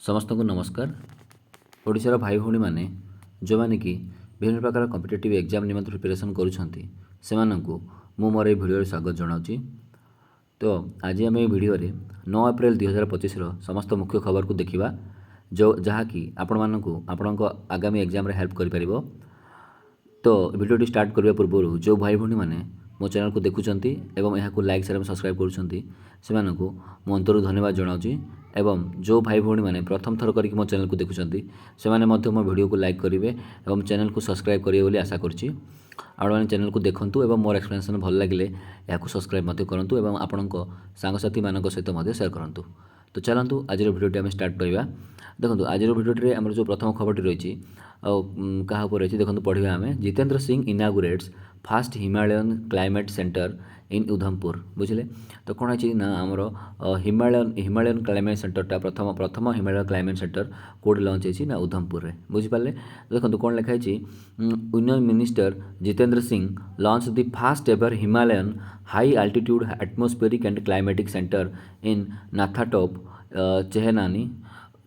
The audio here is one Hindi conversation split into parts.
समस्त को नमस्कार। ओडिशार भाई भौणी मैंने जो मैंने कि विभिन्न प्रकार कॉम्पिटिटिव एग्जाम निमंत प्रिपरेशन करुँच मु मोर भिडियो स्वागत जनावि। तो आज आम भिडियो 9 एप्रिल 2025 समस्त मुख्य खबर को देखा जो जहाँकि आपण मानक आपण आगामी एग्जाम हेल्प कर। तो भिडियो स्टार्ट करने पूर्व जो भाई भौणी मैंने मो चैनल को देखुंट एवं यहाँ लाइक शेयर सब्सक्राइब करूँ मो अंतर धन्यवाद जनावि। एवं जो भाई भौणी मैंने प्रथम थर करके मो चैनल को देखुंट से मो वीडियो को लाइक करेंगे और चैनल को सब्सक्राइब करेंगे बोली आशा करुँची। आपने चैनल को देखूँ और मोर एक्सप्लेनेशन भल लगे यहाँ सब्सक्राइब करूँ और आपण सांगसाथी मान सहित सेयार करूँ। तो चलतु आज भिडियोटी आम स्टार्ट करवा। देखो आज भिडियोटी आम जो प्रथम खबरटी रही क्या रही देखो पढ़ा आम Jitendra Singh inaugurates first Himalayan climate centre in Udhampur. बुझे तो कौन है ना आमर हिमालयन क्लाइमेट सेंटरटा प्रथम हिमालयन क्लाइमेट सेंटर कौट लंच होती ना उधमपुर में। बुझिपारे देखो कौन लिखाई union minister Jitendra Singh launch the first ever Himalayan high altitude atmospheric and climatic centre in Nathatop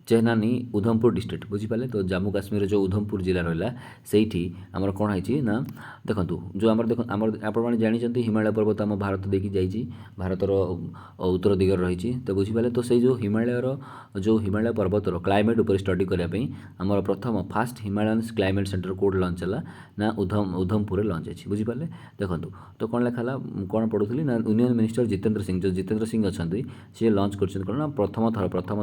Chenani Udhampur district. बुझिपारे तो जम्मू काश्मीर जो उधमपुर जिला रहा से आमर कौन है ना देखो जो आम देख आम आपने जानते हिमालय पर्वत आम भारत देखी जाइए भारतर उत्तर दिगरे रही। तो बुझिपारे तो से जो हिमालय पर्वतर क्लाइमेट उपर स्टडी करने आम प्रथम फास्ट हिमालयन क्लाइमेट सेंटर कौट लंच है ना उधमपुर लंच है। बुझिपारे देखो तो कौन लिखाला कौन पढ़ुली ना यूनियन मिनिस्टर जितेंद्र सिंह जो जितेंद्र सिंह अच्छा सी लंच कर प्रथम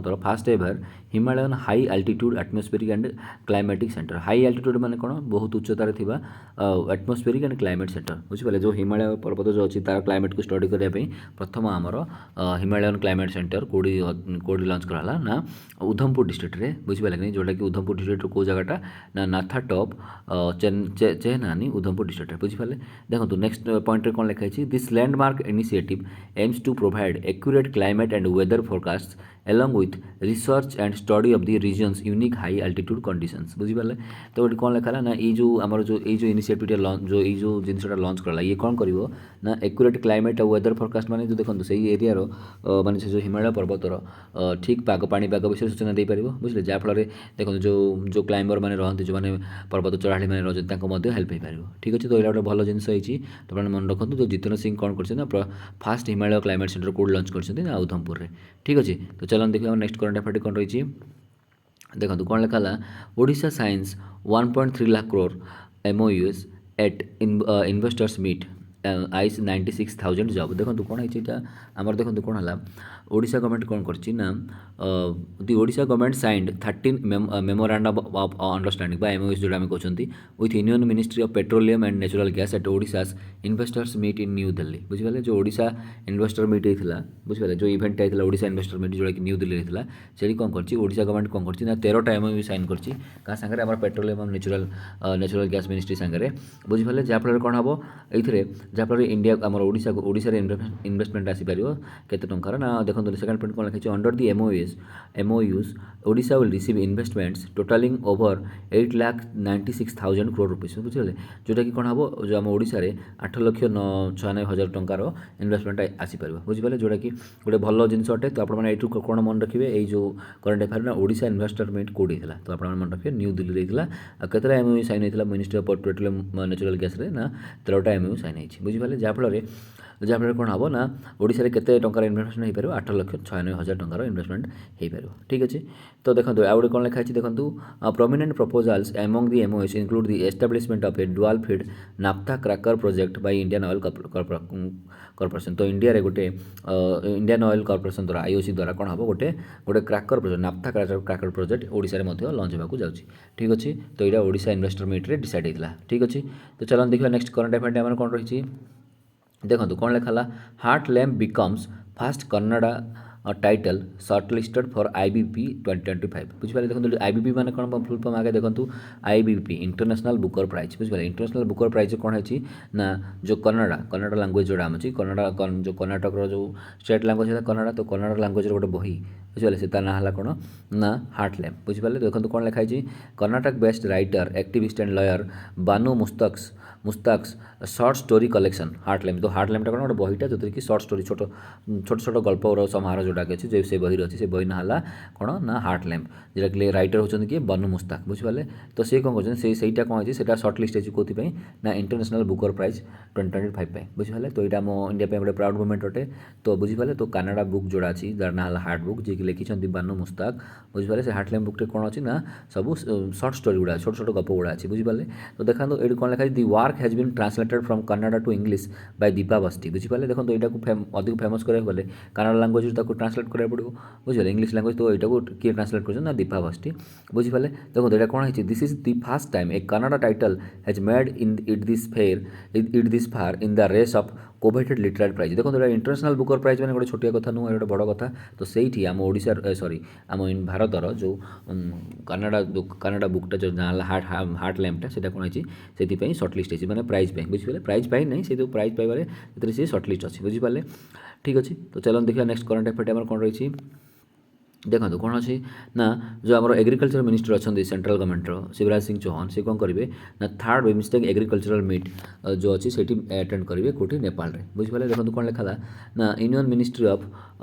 थर fast ever Himalayan high altitude atmospheric and climatic centre. High altitude माने कौन बहुत उच्चतार थिबा एटमॉस्फेरिक एंड क्लाइमेट सेंटर। बुझिपारे जो हिमालय पर्वत जो अच्छी तार क्लाइमेट को स्टडी करने प्रथम आमर हिमालयन क्लाइमेट सेंटर कौड़ी लंच कराला ना उधमपुर डिस्ट्रिक्ट रे। बुझिपारे कि जोटा कि उधमपुर डिस्ट्रिक्ट कौ जगटा ना नाथाटॉप चेहनानी उधमपुर डिस्ट्रिक्ट। बुझिपारे देखो नेक्स्ट पॉइंट रे कौन लिखाई this landmark initiative aims to provide accurate climate and weather forecast along with research and study of the region's unique high altitude conditions। बुझिपारे तो ये कौन लिखा ना ये जो आमर जो इनिशिएटिव लॉन्च जो ये जिनसा लॉन्च कराला ये कौन कर ना एक्यूरेट क्लाइमेट और वेदर फोरकास्ट माने जो देखो से एरिया माने जो हिमालय पर्वतर ठीक पाणीपाग विषय सूचना दे पार। बुझे जहाँफल देखो जो क्लाइंबर मैंने रहा जो मैंने पर्वत चढ़ाड़ी मैंने रही हेल्प हो पार। ठीक अच्छे तो यहाँ गोटे भल जिनस तो मन रखु जो जितेंद्र सिंह कौन कर फास्ट हिमालय क्लाइमेट सेंटर कौट लंच कर उधमपुर में। ठीक अच्छे तो चलन देखिए नेक्स्ट करंट अफेयर कौन रही देखो कौन लिखाला Odisha signs 1.3 lakh crore MOUs at investors meet eyes 96,000 job. देखो कौन है आमर देखो कौन है ओडिशा गवर्नमेंट कौन करना the Odisha government signed 13 memorandum of understanding बा MOUs जोड़ा आम कहते with union ministry of petroleum and natural gas at Odisha's investors meet in New Delhi. बुझिपारे जो ओडिशा इन्वेस्टर मीट होता बुझिपारे जो इवेंट होता ओडिशा इन्वेस्टर मीट जोड़ा कि न्यू दिल्ली होता से कौन कर ओडिशा गवर्नमेंट कौन कर 13टा MOU साइन कर पेट्रोलियम और नेचुरल गैस मिनिस्ट्री सांगे। बुझिपारे जहाँफल कौन हम ये जहाँफल इंडिया आम ओडिशा इन्वेस्टमेंट आसीपर केते टंकार ना देखो सेकेंड पॉइंट कौन लिखा under the MOUs Odisha will receive investments totalling over 8,96,000 crore rupees. बुझे जोटा कि कौन हम जो आम ओडिशा 8,96,000 टंकार इन्वेस्टमेंट आसीपर। बुझिपारे जोटा कि गोटे भल जिन अटे तो आपने ये कौन मन रखिए ये जो करंट अफेयर ना ओडिशा इन्वेस्टर मीट कौटी होता तो आप मन रखिए न्यू दिल्ली होता केतटा MOU साइन होता ministry of petroleum natural gas ना 13टा MOU साइन होती। बुझिपारे जहाँफल कौन हम ना ओडिशा केते टंकार इन्वेस्टमेंट हो पार 8,96,000 टंकार इन्वेस्टमेंट हो पार। ठीक अच्छे तो देखो आ गए कौन लिखाई देखो prominent proposals among the MOUs include the establishment of a dual feed naphtha cracker project by Indian Oil Corporation. तो इंडिया रे गोटे इंडियन ऑयल कॉर्पोरेशन द्वारा IOC द्वारा कौन हम गोटे cracker project naphtha cracker project Odisha रे मध्य लंच होगा जाऊँगी। ठीक अच्छे तो यहाँ ओडिशा इन्वेस्टर मीट रे डिसाइड होता। ठीक अच्छे तो चलो देखिए नेक्स्ट करंट अफेयर आम कौन रही देखो कौन लिखाला heart lamp becomes first Kannada title shortlisted for IBP 2025। बुझिपारे देखो IBP माने कौन फुल फॉर्म आगे देखो IBP इंटरनेशनल बुकर प्राइज। बुझिपारे इंटरनेशनल बुकर प्राइज कौन है ना जो कन्नड़ा लैंग्वेज जोड़ा आम अच्छी कन्नड़ा जो कर्नाटक जो स्टेट लैंग्वेज है कन्नड़ा तो कन्नड़ा लैंग्वेज गोटे बही बुझे से ना है कौन ना हार्ट लैम्प। बुझिपारे देखो कौन लिखाई Karnataka based writer activist and lawyer Banu Mushtaq's Mushtaq's short story collection heart lamp. ତ ହାର୍ଟଲେମ୍ଟା କ'ଣ ଗୋଟେ ବହିଟା ଯେଉଁଥିରେ କି ସର୍ଟ ଷ୍ଟୋରି ଛୋଟ ଛୋଟ ଗଳ୍ପର ସମାହାର ଯେଉଁଟାକି ଅଛି ସେ ବହିରେ ଅଛି। ସେ ବହି ନାଁ ହେଲା କ'ଣ ନା ହାର୍ଟଲେମ୍, ଯେଉଁଟାକି ରାଇଟର ହେଉଛନ୍ତି କିଏ ବନୁ ମୁସ୍ତାକ, ବୁଝିପାରିଲେ। ତ ସେ କ'ଣ କରୁଛନ୍ତି ସେଇଟା କ'ଣ ହେଇଛି ସେଇଟା ସର୍ଟ ଲିଷ୍ଟ ହେଇଛି କେଉଁଥିପାଇଁ ନା ଇଣ୍ଟରନ୍ୟାସନାଲ୍ ବୁକର ପ୍ରାଇଜ୍ 2025 ପାଇଁ, ବୁଝିପାରିଲେ। ତ ଏଇଟା ଆମ ଇଣ୍ଡିଆ ପାଇଁ ଗୋଟେ ପ୍ରାଉଡ଼ ମୁଭମେଣ୍ଟ ଅଟେ। ତ ବୁଝିପାରିଲେ ତ କାନାଡ଼ା ବୁକ୍ ଯେଉଁଟା ଅଛି ଯାର ନାଁ ହେଲା ହାର୍ଟ ବୁକ୍, ଯିଏକି ଲେଖିଛନ୍ତି ବାନୁ ମୁସ୍ତାକ, ବୁଝିପାରିଲେ। ସେ ହାର୍ଟଲେମ୍ ବୁକ୍ରେ କ'ଣ ଅଛି ନା ସବୁ ସର୍ଟ ଷ୍ଟୋରି ଗୁଡ଼ା ଛୋଟ ଗପ ଗୁଡ଼ା ଅଛି, ବୁଝିପାରିଲେ। ତ ଦେଖନ୍ତୁ ଏଇଠି କ'ଣ ଲେଖା ଅଛି the work has been translated from Kannada to English by Deepa Bhasthi, ବୁଝିପାରିଲେ। ଦେଖନ୍ତୁ ଏଇଟାକୁ ଅଧିକ ଫେମସ୍ କରିବାକୁ ଗଲେ କାନାଡ଼ା ଲାଙ୍ଗୁଏଜ୍ ତାକୁ ଟ୍ରାନ୍ସଲେଟ୍ କରିବାକୁ ପଡ଼ିବ, ବୁଝିପାରିଲେ। ଇଂଲିଶ ଲାଙ୍ଗୁଏଜ୍ ତ ଏଇଟାକୁ କିଏ ଟ୍ରାନ୍ସଲେଟ୍ କରୁଛନ୍ତି ନା ଦୀପା ବସ୍ତି, ବୁଝିପାରିଲେ। ଦେଖନ୍ତୁ ଏଇଟା କ'ଣ ହେଇଛି this is the first time a Kannada title has made it this far in the race of coveted literary prize. ଦେଖନ୍ତୁ ଏଇଟା ଇଣ୍ଟରନ୍ୟାସନାଲ୍ ବୁକର ପ୍ରାଇଜ୍ ମାନେ ଗୋଟେ ଛୋଟିଆ କଥା ନୁହଁ, ଗୋଟେ ବଡ଼ କଥା। ତ ସେଇଠି ଆମ ଓଡ଼ିଶାର ଆମ ଭାରତର ଯେଉଁ କାନାଡ଼ା ବୁକ୍ଟା ଯେଉଁ ନାଁ ହେଲା ହାର୍ଟଲେମ୍ଟା ସେଇଟା କ'ଣ ହେଇଛି ସେଥିପାଇଁ ସର୍ଟ ଲିଷ୍ଟ ହେଇଛି ମାନେ ପ୍ରାଇଜ୍ ପାଇଁ, ବୁଝିପାରିଲେ। ପ୍ରାଇଜ୍ ପାଇ ନାହିଁ, ସେ ଯେଉଁ ପ୍ରାଇଜ୍ ପାଇବାରେ ସେଥିରେ ସେ ସର୍ଟ ଲିଷ୍ଟ ଅଛି, ବୁଝିପାରିଲେ। ଠିକ୍ ଅଛି, ତ ଚାଲନ୍ତୁ ଦେଖିବା ନେକ୍ସଟ କରେଣ୍ଟ ଆଫେୟାର୍ଟା ଆମର କ'ଣ ରହିଛି। ଦେଖନ୍ତୁ କ'ଣ ଅଛି ନା ଯେଉଁ ଆମର ଏଗ୍ରିକଲଚର ମିନିଷ୍ଟର ଅଛନ୍ତି ସେଣ୍ଟ୍ରାଲ ଗଭର୍ଣ୍ଣମେଣ୍ଟର ଶିବରାଜ ସିଂ ଚୌହାନ, ସେ କ'ଣ କରିବେ ନା ଥାର୍ଡ଼ ବିମ୍ଷ୍ଟେକ୍ ଏଗ୍ରିକଲଚରାଲ ମିଟ୍ ଯେଉଁ ଅଛି ସେଇଠି ଆଟେଣ୍ଡ କରିବେ କେଉଁଠି ନେପାଳରେ, ବୁଝିପାରିଲେ। ଦେଖନ୍ତୁ କ'ଣ ଲେଖା ହେଲା ନା union ministry of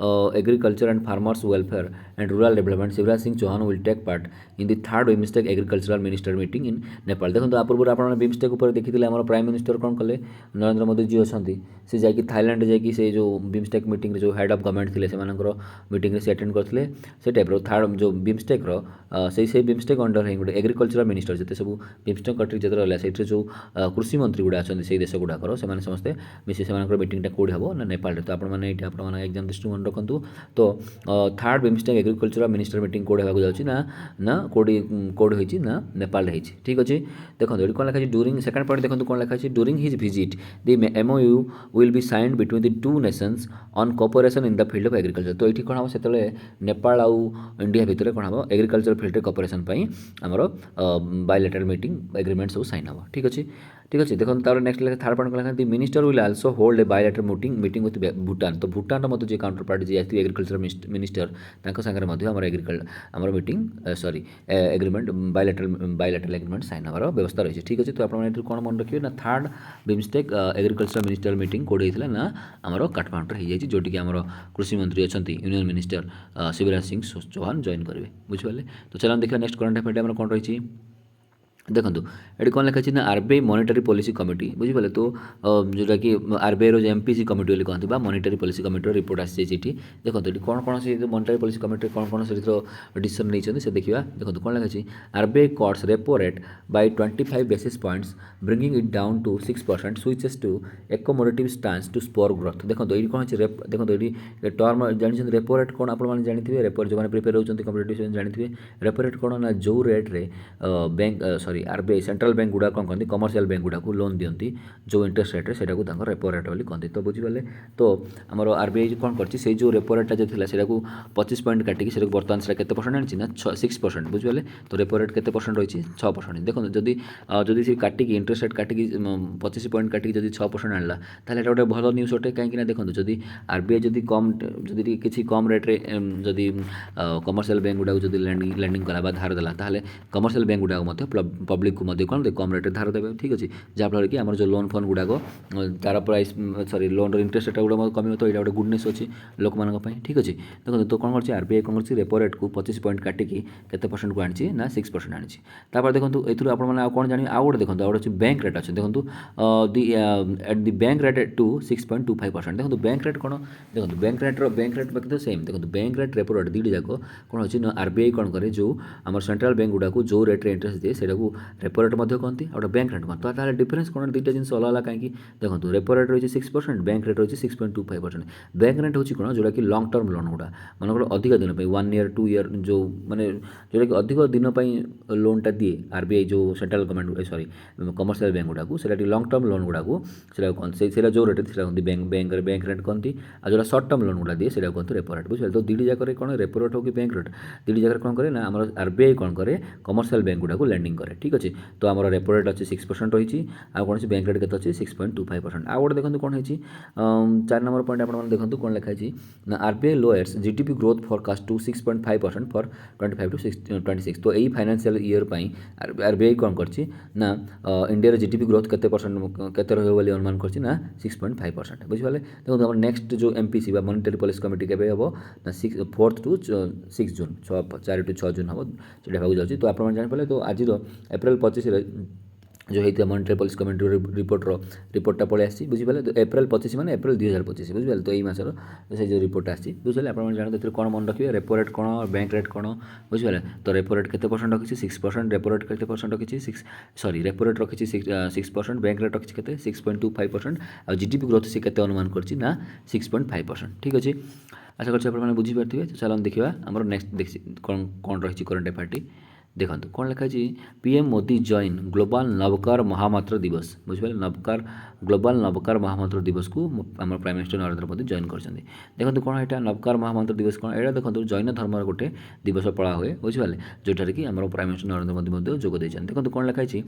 agriculture and farmers welfare and rural development Shivraj Singh Chouhan will take part in the third BIMSTEC agricultural minister meeting in Nepal. ଦେଖନ୍ତୁ ଆ ପୂର୍ବରୁ ଆପଣମାନେ ବିମ୍ଷ୍ଟେକ୍ ଉପରେ ଦେଖିଥିଲେ ଆମର ପ୍ରାଇମ୍ ମିନିଷ୍ଟର କ'ଣ କଲେ ନରେନ୍ଦ୍ର ମୋଦି ଯିଏ ଅଛନ୍ତି ସେ ଯାଇକି ଥାଇଲାଣ୍ଡ ଯାଇକି ସେ ଯେଉଁ ବିମ୍ଷ୍ଟେକ୍ ମିଟିଂରେ ଯେଉଁ ହେଡ୍ ଅଫ୍ ଗଭର୍ଣ୍ଣମେଣ୍ଟ ଥିଲେ ସେମାନଙ୍କର ମିଟିଂରେ ସେ ଆଟେଣ୍ଡ କରିଥିଲେ। ସେ ଟାଇପ୍ର ଥାର୍ଡ଼ ଯେଉଁ ବିମ୍ଷ୍ଟେକ୍ର ସେଇ ବିମ୍ଷ୍ଟେକ୍ ଅଣ୍ଡର ହିଁ ଗୋଟେ ଏଗ୍ରିକଲଚରାଲ ମିନିଷ୍ଟର ଯେତେ ସବୁ ବିମ୍ଷ୍ଟେକ୍ କଣ୍ଟ୍ରି ଯେତେ ରହିଲା ସେଇଥିରେ ଯେଉଁ କୃଷି ମନ୍ତ୍ରୀ ଗୁଡ଼ା ଅଛନ୍ତି ସେଇ ଦେଶ ଗୁଡ଼ାକର ସେମାନେ ସମସ୍ତେ ମିଶି ସେମାନଙ୍କର ମିଟିଂଟା କେଉଁଠି ହେବ ନା ନେପାଳରେ। ତ ଆପଣମାନେ ଏଇଠି ଆପଣମାନେ ଏକ୍ଜାମ୍ ଦୃଷ୍ଟିରୁ ମନେ ରଖନ୍ତୁ। ତ third BIMSTEC agricultural minister meeting କେଉଁଠି ହେବାକୁ ଯାଉଛି ନା କେଉଁଠି ହେଇଛି ନା ନେପାଳରେ ହେଇଛି, ଠିକ୍ ଅଛି। ଦେଖନ୍ତୁ ଏଠି କ'ଣ ଲେଖା ଅଛି ଡ୍ୟୁରିଂ ସେକେଣ୍ଡ ପଏଣ୍ଟ ଦେଖନ୍ତୁ କ'ଣ ଲେଖା ଅଛି during his visit the MOU will be signed between the two nations on cooperation in the field of agriculture. ତ ଏଇଠି କ'ଣ ହେବ ସେତେବେଳେ ନେପାଳ ଆଉ ଇଣ୍ଡିଆ ଭିତରେ କ'ଣ ହେବ ଏଗ୍ରିକଲଚର ଫିଲ୍ଡରେ କୋପରେସନ୍ ପାଇଁ ଆମର ବାୟୋଲେଟରାଲ ମିଟିଂ ଏଗ୍ରିମେଣ୍ଟ ସବୁ ସାଇନ୍ ହେବ, ଠିକ୍ ଅଛି। ଦେଖନ୍ତୁ ତାପରେ ନେକ୍ସଟ ଲେଖା ଥାର୍ଡ଼ ପଏଣ୍ଟ ଲେଖା the minister will also hold a bilateral meeting with Bhutan. ତ ଭୁଟାନର ମଧ୍ୟ ଯିଏ କାଉଣ୍ଟର ପାର୍ଟ ଯିଏ ଆସିଥିବେ ଏଗ୍ରିକଲଚର ମିନିଷ୍ଟର ତାଙ୍କ ସାଙ୍ଗରେ ମଧ୍ୟ ଆମର ମିଟିଂ ଏଗ୍ରିମେଣ୍ଟ ବାୟୋଲେଟରାଲ ଏଗ୍ରିମେଣ୍ଟ ସାଇନ୍ ହେବାର ବ୍ୟବସ୍ଥା ରହିଛି, ଠିକ୍ ଅଛି। ତ ଆପଣମାନେ ଏଥିରୁ କ'ଣ ମନେ ରଖିବେ ନା third BIMSTEC agriculture minister meeting କେଉଁଠି ହେଇଥିଲା ନା ଆମର କାଠମାଣ୍ଡୁରେ ହେଇଯାଇଛି, ଯେଉଁଠିକି ଆମର କୃଷିମନ୍ତ୍ରୀ ଅଛନ୍ତି union minister Shivraj Singh Chouhan join କରିବେ, ବୁଝିପାରିଲେ। ତ ଚାଲନ୍ତୁ ଦେଖିବା ନେକ୍ସଟ କରେଣ୍ଟ ଆଫେୟାର୍ଟା ଆମର କ'ଣ ରହିଛି। ଦେଖନ୍ତୁ ଏଠି କ'ଣ ଲେଖା ଅଛି ନା RBI ମନିଟାରୀ ପଲିସି କମିଟି, ବୁଝିପାରିଲେ। ତ ଯେଉଁଟାକି RBIର ଯେଉଁ MPC କମିଟି ବୋଲି କହନ୍ତି ବା ମନିଟାରୀ ପଲିସି କମିଟିର ରିପୋର୍ଟ ଆସିଯାଇଛି ଏଠି। ଦେଖନ୍ତୁ ଏଠି କ'ଣ ସେ ଯେଉଁ ମନିଟାରୀ ପଲିସି କମିଟିରେ କ'ଣ ସେଥିର ଡିସିସନ୍ ନେଇଛନ୍ତି ସେ ଦେଖିବା। ଦେଖନ୍ତୁ କ'ଣ ଲେଖା ଅଛି RBI cuts repo rate by 25 basis points bringing it down to 6% switches to accommodative stance to spur growth. ଦେଖନ୍ତୁ ଏଇଠି କ'ଣ ଅଛି ଦେଖନ୍ତୁ ଏଇଠି ଟର୍ମ ଜାଣିଛନ୍ତି ରେପୋ ରେଟ୍ କ'ଣ ଆପଣମାନେ ଜାଣିଥିବେ। ରେପୋ ଯେଉଁମାନେ ପ୍ରିପେୟାର ହେଉଛନ୍ତି କମ୍ପିଟେଟିଭ୍ ଜାଣିଥିବେ ରେପୋ ରେଟ୍ କ'ଣ ନା ଯେଉଁ ରେଟ୍ରେ RBI ସେଣ୍ଟ୍ରାଲ ବ୍ୟାଙ୍କ ଗୁଡ଼ା କ'ଣ କରନ୍ତି କମର୍ସିଆଲ ବ୍ୟାଙ୍କ ଗୁଡ଼ାକୁ ଲୋନ୍ ଦିଅନ୍ତି ଯେଉଁ ଇଣ୍ଟରେଷ୍ଟ ରେଟ୍ରେ ସେଇଟାକୁ ତାଙ୍କର ରେପୋ ରେଟ୍ ବୋଲି କହନ୍ତି। ତ ବୁଝିପାରିଲେ ତ ଆମର RBI କ'ଣ କରିଛି ସେଇ ଯେଉଁ ରେପୋ ରେଟ୍ଟା ଯେଉଁ ଥିଲା ସେଇଟାକୁ 25 ପଏଣ୍ଟ କାଟିକି ସେଇଟାକୁ ବର୍ତ୍ତମାନ ସେଇଟା କେତେ ପରସେଣ୍ଟ ଆଣିଛି ନା 6%, ବୁଝିପାରିଲେ। ତ ରେପୋ ରେଟ୍ କେତେ ପରସେଣ୍ଟ ରହିଛି 6%। ଦେଖନ୍ତୁ ଯଦି ସେ କାଟିକି ଇଣ୍ଟରେଷ୍ଟ ରେଟ୍ କାଟିକି 25 ପଏଣ୍ଟ କାଟିକି ଯଦି 6% ଆଣିଲା ତାହେଲେ ଏଇଟା ଗୋଟେ ଭଲ ନ୍ୟୁଜ୍ ଅଟେ। କାହିଁକିନା ଦେଖନ୍ତୁ ଯଦି RBI ଯଦି କିଛି କମ୍ ରେଟ୍ରେ ଯଦି କମର୍ସିଆଲ ବ୍ୟାଙ୍କ ଗୁଡ଼ାକୁ ଯଦି ଲେଣ୍ଡିଂ କଲା ବା ଧାର ଦେଲା ତାହେଲେ କମର୍ସିଆଲ ବ୍ୟାଙ୍କ ଗୁଡ଼ାକ ମଧ୍ୟ ପବ୍ଲିକକୁ ମଧ୍ୟ କ'ଣ କମ୍ ରେଟ୍ରେ ଧାର ଦେବେ, ଠିକ୍ ଅଛି। ଯାହାଫଳରେ କି ଆମର ଯେଉଁ ଲୋନ୍ ଫୋନ୍ ଗୁଡ଼ାକ ତାର ପ୍ରାଇସ୍ ଲୋନ୍ର ଇଣ୍ଟରେଷ୍ଟ ରେଟ୍ ଗୁଡ଼ାକ କମିବ। ତ ଏଇଟା ଗୋଟେ ଗୁଡ୍ ନ୍ୟୁଜ୍ ଅଛି ଲୋକମାନଙ୍କ ପାଇଁ, ଠିକ୍ ଅଛି। ଦେଖନ୍ତୁ ତ କ'ଣ କରିଛି RBI କ'ଣ କରିଛି ରେପୋ ରେଟ୍କୁ 25 ପଏଣ୍ଟ କାଟିକି କେତେ ପରସେଣ୍ଟକୁ ଆଣିଛି ନା 6% ଆଣିଛି। ତାପରେ ଦେଖନ୍ତୁ ଏଥିରୁ ଆପଣମାନେ ଆଉ କ'ଣ ଜାଣିବେ ଆଉ ଗୋଟେ ଦେଖନ୍ତୁ ଆଉ ଗୋଟେ ଅଛି ବ୍ୟାଙ୍କ ରେଟ୍ ଅଛି। ଦେଖନ୍ତୁ ଦି ବ୍ୟାଙ୍କ ରେଟ୍ ଟୁ 6.25%। ଦେଖନ୍ତୁ ବ୍ୟାଙ୍କ ରେଟ୍ କ'ଣ ଦେଖନ୍ତୁ ବ୍ୟାଙ୍କ ରେଟ୍ ବାକି ତ ସେମ୍। ଦେଖନ୍ତୁ ବ୍ୟାଙ୍କ ରେଟ୍ ରେପୋ ରେଟ୍ ଦୁଇଟି ଯାକ କ'ଣ ଅଛି ନା RBI କ'ଣ କରେ ଯେଉଁ ଆମର ସେଣ୍ଟ୍ରାଲ ବ୍ୟାଙ୍କ ଗୁଡ଼ାକୁ ଯେଉଁ ରେଟ୍ରେ ଇଣ୍ଟରେଷ୍ଟ ଦିଏ ସେଇଟାକୁ ରେପୋ ରେଟ୍ ମଧ୍ୟ କହନ୍ତି ଆଉ ଗୋଟେ ବ୍ୟାଙ୍କ ରେଟ୍ କହନ୍ତି। ତାହେଲେ ଡିଫରେନ୍ସ କ'ଣ ଦୁଇଟା ଜିନିଷ ଅଲଗା କାହିଁକି ଦେଖନ୍ତୁ ରେପୋ ରେଟ୍ ରହିଛି 6%, ବ୍ୟାଙ୍କ ରେଟ୍ ରହିଛି 6.25%। ବ୍ୟାଙ୍କ ରେଟ୍ ହେଉଛି କ'ଣ ଯେଉଁଟାକି ଲଙ୍ଗ୍ ଟର୍ମ ଲୋନ୍ ଗୁଡ଼ା ମନେକର ଅଧିକ ଦିନ ପାଇଁ 1 year 2 year ଯେଉଁ ଯେଉଁଟାକି ଅଧିକ ଦିନ ପାଇଁ ଲୋନ୍ଟା ଦିଏ RBI ଯେଉଁ ସେଣ୍ଟ୍ରାଲ ଗଭର୍ଣ୍ଣମେଣ୍ଟ କମର୍ସିଆଲ ବ୍ୟାଙ୍କ ଗୁଡ଼ାକୁ ସେଇଟା ଟିକେ ଲଙ୍ଗ୍ ଟର୍ମ ଲୋନ୍ ଗୁଡ଼ାକୁ ସେଇଟା କହନ୍ତି ସେଇଟା ଯେଉଁ ରେଟ୍ ସେଇଟା କହନ୍ତି ବ୍ୟାଙ୍କ ରେଟ୍ କହନ୍ତି। ଆଉ ଯେଉଁଟା ସର୍ଟ ଟର୍ମ ଲୋନ୍ ଗୁଡ଼ା ଦିଏ ସେଇଟା କହନ୍ତି ରେପୋ ରେଟ୍, ବୁଝିପାରିଲେ। ତ ଦୁଇଟି ଯାକରେ କ'ଣ ରେପୋ ରେଟ୍ ହେଉ କି ବ୍ୟାଙ୍କ ରେଟ୍ ଦୁଇଟି ଜାଗାରେ କ'ଣ କରେ ନା ଆମର RBI କ'ଣ କରେ କମର୍ସିଆଲ ବ୍ୟାଙ୍କ ଗୁଡ଼ାକୁ ଲେଣ୍ଡିଂ କରେ, ठीक अच्छे। तो आम रेपो रेट अच्छे 6% रही कौन बैंक रेट के अच्छे 6.25%। आउ गोटे देखो कौन है 4 नंबर पॉइंट आप देखो कौन लिखाई ना RBI lowers GDP growth forecast to 6.5% for 25 to 26। तो यही फाइनेंशियल ईयर आरबीआई कौन करछि ना इंडिया जीडीपी ग्रोथ केते परसेंट केते रहबो बोली अनुमान करछि ना 6.5%। बुझिपाले देखो हमर नेक्स्ट जो एमपीसी बा मॉनिटरी पॉलिसी कमिटी केबे हबो ना 4 to 6 जून 4 to 6 जून हबो सेटा भाग जाउछि। तो आपण जानि पाले तो आज एप्रिल 25 रे जो होता मॉनिटरी पॉलिसी कमिटी रिपोर्टा पलि आसी बुझिपाले। तो एप्रिल 25 माने एप्रिल 2025 बुझिपाले। तो यही मासर से जो रिपोर्ट आसी बुझिपाले आपण जानते कौन मन रखिए रेपो रेट कौन बैंक रेट कौन बुझिपाले। तो रेपो रेट केते परसेंट रखी 6%, रेपो रेट केते परसेंट रखी 6 सॉरी रेपो रेट रखी 6%, बैंक रेट रखी केते 6.25% और जीडीपी ग्रोथ से केते अनुमान करछि ना 6.5%। ठीक अछि आशा करछि आपण माने बुझि पारथिबे। चलन देखिबा हमर नेक्स्ट देखि कौन रही करंट अफेयर देखो कौन लिखाई PM Modi join global Navkar Mahamantra दिवस बुझे नवकार ग्लोबल नवकार महामंत्र दिवस को आम prime minister Narendra Modi join कर देखो कौन यहाँ नवकार महामंत्र दिवस कौन यहाँ देखो जैन धर्म गोटे दिवस पड़ा हुए बुझे जोटार कि आम प्राइम मिनिस्टर नरेंद्र मोदी जोग देखो कौन लिखाई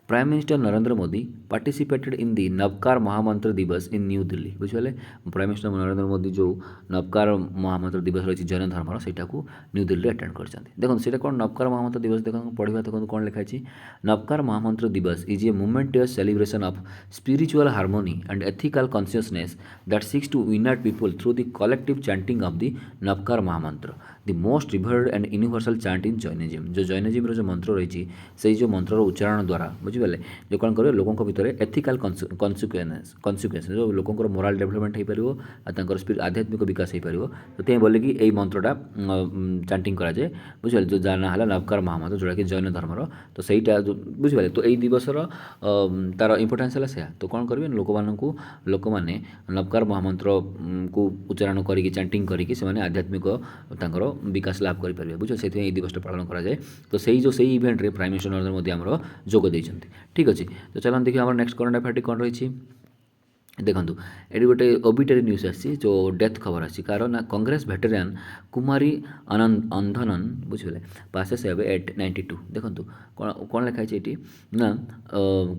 prime minister Narendra Modi participated in the Navkar Mahamantra Divas in New Delhi बुझे प्राइम मिनिस्टर नरेंद्र मोदी जो नवकार महामंत्र दिवस रही जैन धर्म से न्यू दिल्ली अटेंड कर देखो सीटा कौन नवकार महामंत्र दिवस देखो पढ़ा देखो कौन लिखाई Navkar Mahamantra Divas is a momentous celebration of spiritual harmony and ethical consciousness that seeks to unite people through the collective chanting of the Navkar Mahamantra the most revered and universal chant in Jainism जो जैनिज्म जो मंत्र रही से जो मंत्र उच्चारण द्वारा बुझिपारे जो कौन कर लोकों भितर एथिकल कन्सिक्वेन्स जो लोकर मोराल डेभलपमेंट हो पार आध्यात्मिक विकास हो पार तो बोले कि यही मंत्रटा चैंटिंग कराए बुझे जो जाना है नवकार महामंत्र जोटा कि जैन धर्मर तो सहीटा बुझिपारे। तो यही दिवसर तार इम्पोर्टान्स है से तो कौन करेंगे लोक मैंने नवकार महामंत्र को उच्चारण करके चैंटिंग करके आध्यात्मिक विकास लाभ करेंगे बुझे से दिवस पालन कराए। तो सही जो सही इवेंट रे प्राइम मिनिस्टर नरेंद्र मोदी आमर जोग देते ठीक अच्छे। तो चलन देखिए आम नेक्स्ट करंट अफेयर कौन रही देखो ये गोटे ओबिटरी न्यूज आसी जो डेथ खबर आसी कार ना कांग्रेस भेटेरियान कुमारी अंधनन बुझे पासेस एवे एट 92। देखो कौन लिखाई ये ना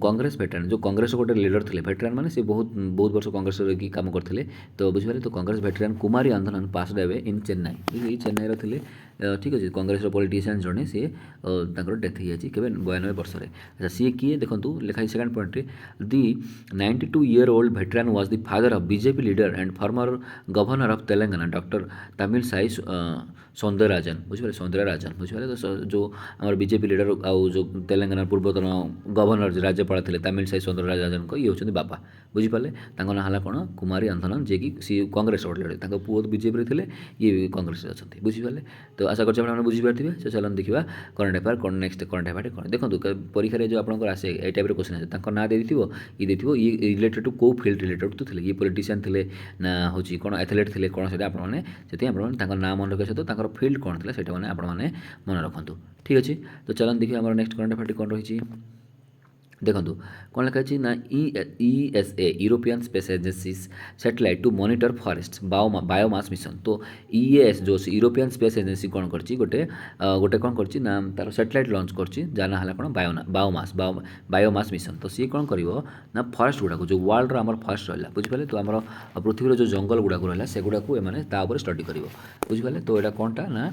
कांग्रेस भेटेरियान जो कांग्रेस गोटे लीडर थे भेटेरियान माने से बहुत वर्ष कांग्रेस रही काम करते तो बुझे। तो कांग्रेस भेटेरियान कुमारी अंधनन पास एवे इन चेन्नई चेन्नईर थे ठीक अच्छे कांग्रेस पॉलिटिशियन जड़े सी डेथ हो जाए 92 वर्ष। अच्छा सी किए देखो लिखाई second point the 92 year old veteran was the father of BJP leader and former governor of Telangana doctor Tamilisai Soundararajan बुझे सौंदरराजन बुझे। तो जो आम बीजेपी लीडर आउ जो तेलंगाना पूर्वतन गवर्नर राज्यपाल थे तमिल साई सौंदरराजन ये होती बापा बुझिपारे ना है कौन कुमारी अंधनन जी कि सी कांग्रेस लीडर पुओ बीजेपी थे ये कांग्रेस अच्छा बुझिपारे। तो आशा कर बुझीपारे। तो चलन देखा करंट अफेयर कौन नेक्स्ट करंट अफेयर कौन देखो परीक्षा जो आपंकर आसे ये टाइप क्वेश्चन आसे ना दे ये रिलेटेड टू कौ फिल्ड रिलेटेड तो थे ये पॉलिटिशियन थे ना हूँ कौन एथलेट थे कौन से आपने ना मन रखा सहित फिल्ड कौन था से आपने मन रखु ठीक अच्छे। तो चलन देखिए आम नेक्स्ट करंट अफेयर कौन रही देखो कौन लिखाई ना ESA European space agency satellite to monitor forest biomass mission. तो EAS जो यूरोपियन स्पेस एजेंसी कौन करछि गोटे कौन करछि ना तार सैटेलाइट लॉन्च करछि जाना है कौन बायोमास मिशन। तो सी कौन करिवो ना फॉरेस्ट गुड़ाक जो वर्ल्ड आमर फॉरेस्ट रहा बुझिपारे तो आमर पृथ्वीर जो जंगल गुड़ाक रहा से गुड़ाक एमाने स्टडी करिवो बुझिपारे। तो यहाँ कौनटा ना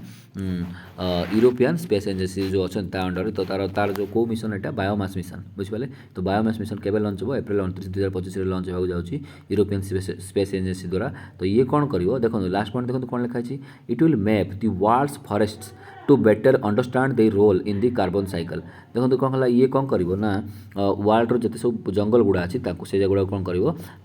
यूरोपियन स्पेस एजेंसी जो अच्छा अंडर तो तार जो कौ मिशन यहाँ बायोमास मिशन बुझिपारे। तो बायोमास मिशन केबे लॉन्च हो एप्रिल 29 2025 लॉन्च होगा जाऊँगी यूरोपियन स्पेस एजेंसी द्वारा। तो ये कौन करिवो देखो लास्ट पॉइंट देखो कौन लिखाई it will map the world's forests to better understand their role in the carbon cycle. देखो कौन है ये कौन कर ना वर्ल्ड जिते सब जंगल गुड़ा अच्छी से जगह कौन कर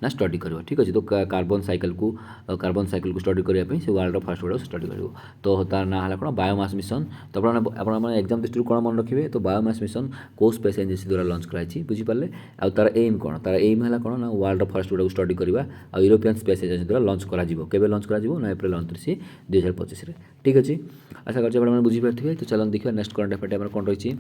ना स्टडी कर ठीक अच्छे। तो कार्बन साइकिल को स्टडी करने से वर्ल्ड फॉरेस्ट गुड़ा स्टडी कर। तो तार ना है कौन बायोमास मिशन। तो आप एग्जाम दृष्टि कौन मन रखिए तो बायोमास मिशन कौ स्पेस एजेंसी द्वारा लॉन्च कराई बुझिपारे। आ तार एम कौन तार एम है कौन ना वर्ल्ड फॉरेस्ट गुड़ा स्टडी करवा आ यूरोपियन स्पेस एजेंसी द्वारा लॉन्च कर लॉन्च कर एप्रिल 29 2025 ठीक अच्छे। आशा कर बुझीपारे। तो चलन देखिए नेक्स्ट करंट अफेयर कौन रही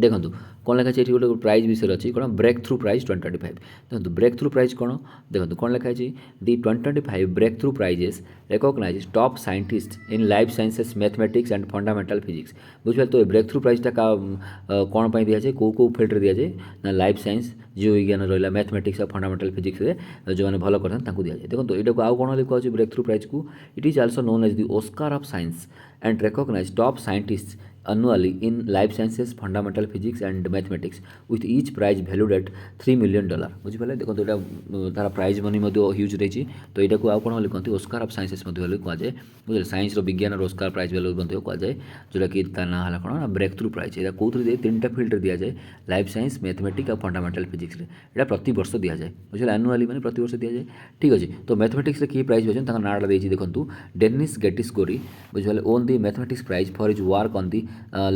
ଦେଖନ୍ତୁ କ'ଣ ଲେଖା ଅଛି ଏଠି ଗୋଟେ ପ୍ରାଇଜ୍ ବିଷୟରେ ଅଛି କ'ଣ ବ୍ରେକ୍ ଥ୍ରୁ ପ୍ରାଇଜ୍ 2025 ଦେଖନ୍ତୁ ବ୍ରେକ୍ ଥ୍ରୁ ପ୍ରାଇଜ୍ କ'ଣ ଦେଖନ୍ତୁ କ'ଣ ଲେଖା ଅଛି the 2025 breakthrough prizes recognize top scientist in life sciences mathematics and fundamental physics ବୁଝିପାରିଲେ ତ ଏ ବ୍ରେକ୍ ଥ୍ରୁ ପ୍ରାଇଜ୍ଟା କ'ଣ ପାଇଁ ଦିଆଯାଏ କେଉଁ ଫିଲ୍ଡରେ ଦିଆଯାଏ ନା ଲାଇଫ୍ ସାଇନ୍ସ ଜୀବବିଜ୍ଞାନ ରହିଲା ମ୍ୟାଥମେଟିକ୍ସ ଆଉ ଫଣ୍ଡାମେଣ୍ଟାଲ ଫିଜିକ୍ସରେ ଯେଉଁମାନେ ଭଲ କରିଥାନ୍ତି ତାଙ୍କୁ ଦିଆଯାଏ ଦେଖନ୍ତୁ ଏଇଟାକୁ ଆଉ କ'ଣ କୁହାଯାଉଛି ବ୍ରେକ୍ ଥ୍ରୁ ପ୍ରାଇଜ୍କୁ it is also known as the Oscar of science and recognise top scientist annually in life sciences fundamental physics and mathematics with each prize valued at $3 million ବୁଝିପାରିଲେ ଦେଖନ୍ତୁ ଏଇଟା ତାର ପ୍ରାଇଜ୍ ମନି ମଧ୍ୟ ହ୍ୟୁଜ୍ ରହିଛି ତ ଏଇଟାକୁ ଆଉ କ'ଣ ବୋଲି କହନ୍ତି ଓସ୍କାର ଅଫ୍ ସାଇନ୍ସେସ୍ ମଧ୍ୟ ବୋଲି କୁହାଯାଏ ବୁଝିଲେ ସାଇନ୍ସର ବିଜ୍ଞାନର ଓସ୍କାର ପ୍ରାଇଜ୍ ବୋଲି ମଧ୍ୟ କୁହାଯାଏ ଯେଉଁଟାକି ତା ନାଁ ହେଲା କ'ଣ ନା ବ୍ରେକ୍ ଥ୍ରୁ ପ୍ରାଇଜ୍ ଏଇଟା କେଉଁଥିରେ ଦିଏ ତିନିଟା ଫିଲ୍ଡରେ ଦିଆଯାଏ ଲାଇଫ୍ ସାଇନ୍ସ ମ୍ୟାଥମେଟିକ୍ସ ଆଉ ଫଣ୍ଡାମେଣ୍ଟାଲ ଫିଜିକ୍ସରେ ଏଇଟା ପ୍ରତିବର୍ଷ ଦିଆଯାଏ ବୁଝିଲେ ଆନୁଆଲି ମାନେ ପ୍ରତିବର୍ଷ ଦିଆଯାଏ ଠିକ୍ ଅଛି ତ ମ୍ୟାଥମେଟିକ୍ସରେ କିଏ ପ୍ରାଇଜ୍ ପାଇଛନ୍ତି ତାଙ୍କ ନାଁଟା ଦେଇଛି ଦେଖନ୍ତୁ ଡେନିସ୍ ଗେଟିସ୍କୋରି ବୁଝିପାରିଲେ won the mathematics prize for his work on the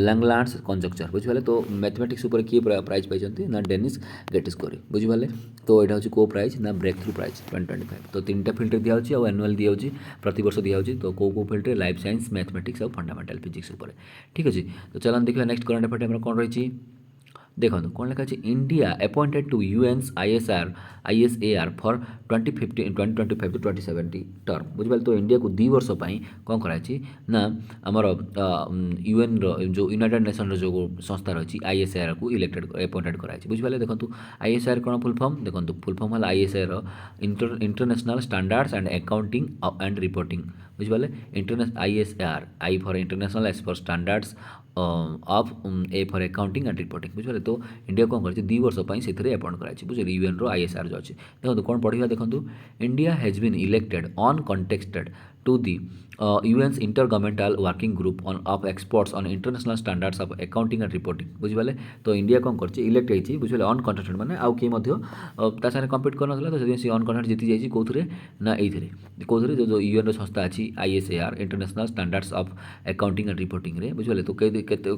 Langlands conjecture ବୁଝିପାରିଲେ ତ ମ୍ୟାଥମେଟିକ୍ସ ଉପରେ କିଏ ପ୍ରାଇଜ୍ ପାଇଛନ୍ତି ନା ଡେନିସ୍ ଗେଟିସ୍କୋରି ବୁଝିପାରିଲେ ତ ଏଇଟା ହେଉଛି କେଉଁ ପ୍ରାଇଜ୍ ନା ବ୍ରେକ୍ ଥ୍ରୁ ପ୍ରାଇଜ୍ 2025 ତ ତିନିଟା ଫିଲ୍ଡରେ ଦିଆହେଉଛି ଆଉ ଆନୁଆଲ୍ ଦିଆହେଉଛି ପ୍ରତିବର୍ଷ ଦିଆହେଉଛି ତ କେଉଁ ଫିଲ୍ଡରେ ଲାଇଫ୍ ସାଇନ୍ସ ମ୍ୟାଥମେଟିକ୍ସ ଆଉ ଫଣ୍ଡାମେଣ୍ଟାଲ ଫିଜିକ୍ସ ଉପରେ ଠିକ୍ ଅଛି ତ ଚାଲନ୍ତୁ ଦେଖିବା ନେକ୍ସଟ କରେଣ୍ଟ ଆଫେୟାର୍ସ ଆମର କ'ଣ ରହିଛି ଦେଖନ୍ତୁ କ'ଣ ଲେଖା ଅଛି India appointed to UN's ISAR for 2025 to 2070 term ବୁଝିପାରିଲେ ତ ଇଣ୍ଡିଆକୁ 2 ବର୍ଷ ପାଇଁ କ'ଣ କରାଯାଇଛି ନା ଆମର ୟୁଏନ୍ର ଯେଉଁ ୟୁନାଇଟେଡ୍ ନେସନ୍ର ଯେଉଁ ସଂସ୍ଥା ରହିଛି ଆଇଏସ୍ଆର୍କୁ ଆପଏଣ୍ଟେଡ୍ କରାଯାଇଛି ବୁଝିପାରିଲେ ଦେଖନ୍ତୁ ଆଇଏସ୍ଆର୍ କ'ଣ ଫୁଲ୍ ଫର୍ମ ଦେଖନ୍ତୁ ଫୁଲ୍ ଫର୍ମ ହେଲା ଆଇଏସ୍ଆର୍ର international standards and accounting and reporting ବୁଝିପାରିଲେ ISAR I for international S for standards of A for accounting and reporting ବୁଝିପାରିଲେ ତ ଇଣ୍ଡିଆ କ'ଣ କରିଛି 2 ବର୍ଷ ପାଇଁ ସେଥିରେ ଆପଏଣ୍ଟ କରାଯାଇଛି ବୁଝିଲେ ୟୁଏନ୍ର ଆଇଏସ୍ଆର୍ ଯେଉଁ ଅଛି ଦେଖନ୍ତୁ କ'ଣ ପଢ଼ିବା ଦେଖନ୍ତୁ India has been elected on contested to the UN's intergovernmental working group of experts on international standards of accounting and reporting ବୁଝିପାରିଲେ ତ ଇଣ୍ଡିଆ କ'ଣ କରିଛି ଇଲେକ୍ଟ ହେଇଛି ବୁଝିପାରିଲେ ଅନ୍ କଣ୍ଟେକ୍ଟେଡ୍ ମାନେ ଆଉ କିଏ ମଧ୍ୟ ତା ସାଙ୍ଗରେ କମ୍ପିଟ୍ କରିନଥିଲା ତ ସେଥିପାଇଁ ସେ ଅନ୍ କଣ୍ଟେକ୍ଟ ଜିତି ଯାଇଛି କେଉଁଥିରେ ନା ଏଇଥିରେ କେଉଁଥିରେ ଯେଉଁ ୟୁଏନ୍ର ସଂସ୍ଥା ଅଛି ISAR international standards of accounting and ରିପୋର୍ଟିଂରେ ବୁଝିପାରିଲେ ତ